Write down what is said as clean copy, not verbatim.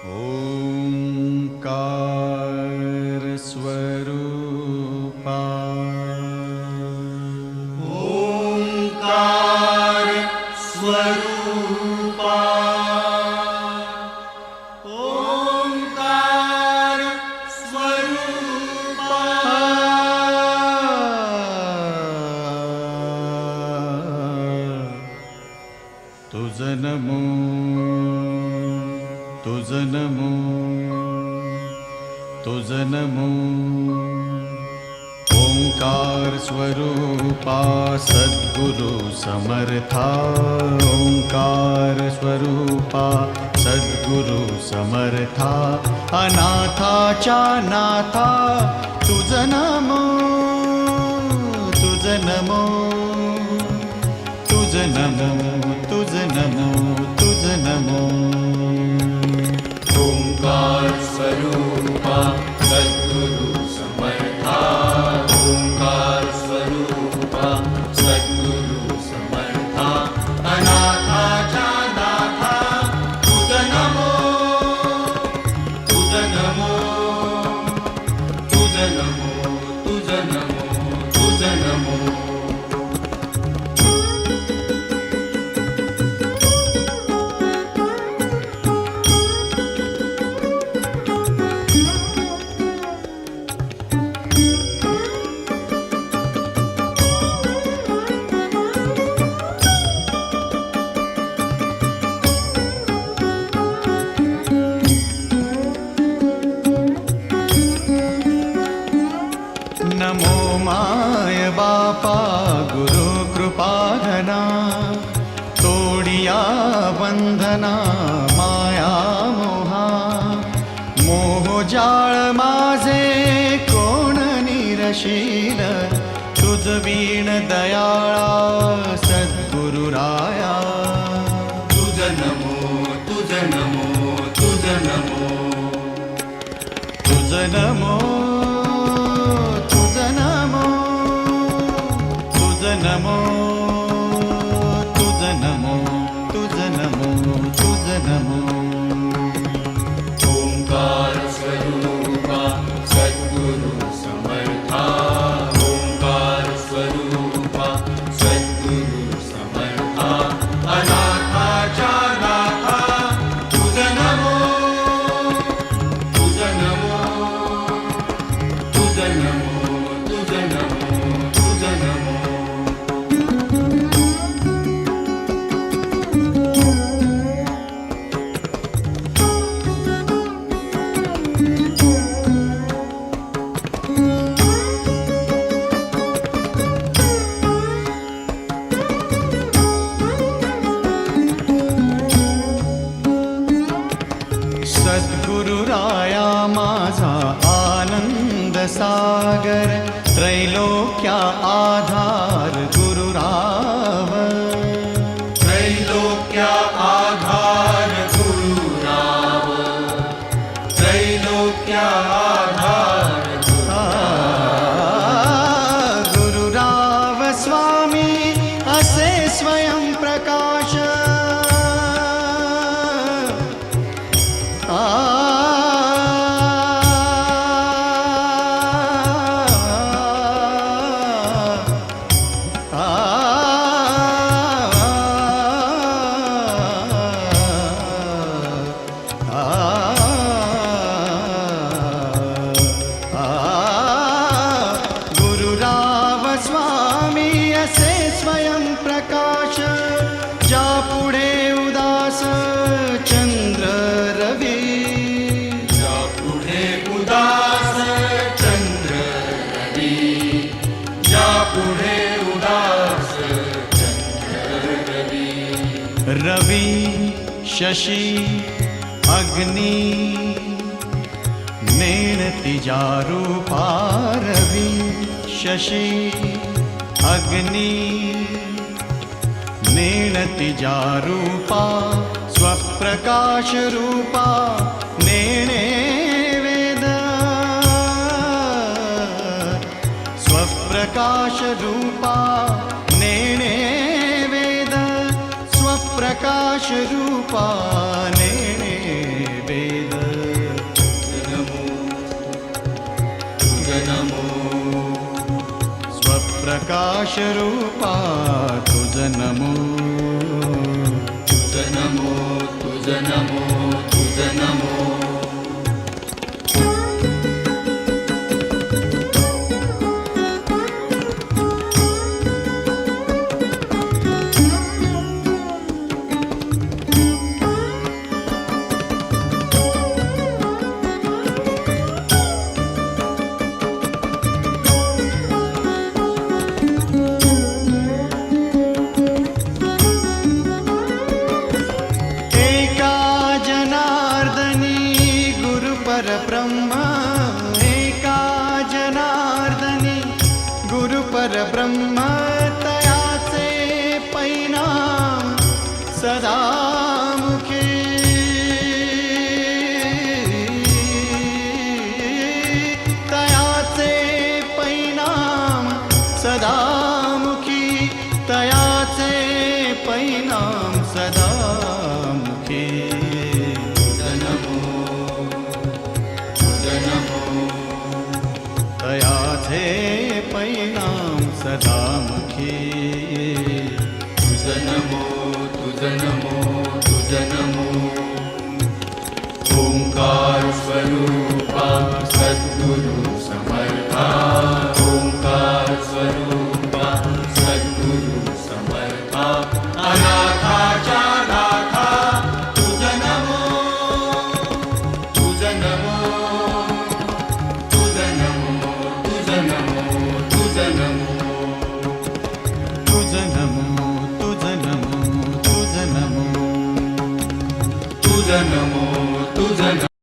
ओंकार स्वरूपा ओंकार स्वरूपा ओंकार स्वरूपा तुझ नमो तुझ नमो तुझ नमो ओंकार स्वरूपा सद्गुरु समर्था ओंकार स्वरूपा सद्गुरु समर्था अनाथाच्या नाथा तुझ नमो तुझ नमो तुझ नमो तुझ नमो तुझ नमो ओंकार स्वरूपा सद्गुरु समर्था ओंकार स्वरूपा सद्गुरु समर्था अनाथाच्या नाथा तुझ नमो तुझ नमो तुझ नमो तुझ नमो तुझ नमो नमो माय बापा गुरु कृपाघना तोडिया बंधना माया मोहा मोहजाळ माझे कोण निरशील तुझ वीण दयाळा सद्गुरुराया तुझ नमो तुझ नमो तुझ नमो तुझ नमो तुझ नमो तुझ नमो तुझ नमो तुझ नमो तुझ नमो ओंकार स्वरूपा सद्गुरु समर्था ओंकार स्वरूपा सद्गुरु समर्था अनाथाच्या नाथा तुझ नमो तुझ नमो तुझ नमो तुझ नमो तुझ नमो सद्गुरुराया माझा आनंद सागर त्रैलोक्या आधार गुरुराव त्रैलोक्या आधार गुरुराव त्रैलोक्या आधार गुरुराव स्वामी असे स्वयं प्रकाश गुरुराव स्वामी असे स्वयं प्रकाश ज्या पुढे उदास चंद्र रवी या पुढे उदास चंद्र रवी या पुढे उदास चंद्र रवी रवी शशी अग्नि नेणती जा रूपा रवी शशी अग्नि नेणती जा रूपा स्वप्रकाश रूपा नेणे वेद स्वप्रकाश रूपा नेणे वेद स्वप्रकाश रूपा नेणे वेद प्रकाश रूपा तुझ नमो. तुझ नमो तुझ नमो तुझ नमो. परब्रह्म एका जनार्दनी गुरु परब्रह्म तयाचे परिणाम सदा मुखे. तयाचे परिणाम सदा मुखी. तयाचे परिणाम सदा मुखी. तयाचे परिणाम सदा मुखी. तुझ नमो तुझ नमो तुझ नमो. ओंकार स्वरूपा सद्गुरु समर्था. ओंकार स्वरूपा सद्गुरु समर्था. अनाथाच्या नाथा तुझ नमो. तुझ नमो तुझ नमो तुझ नमो तुझ नमो. तुझ नमो तुझ नमो तुझ नमो. तुझ नमो तुझ नमो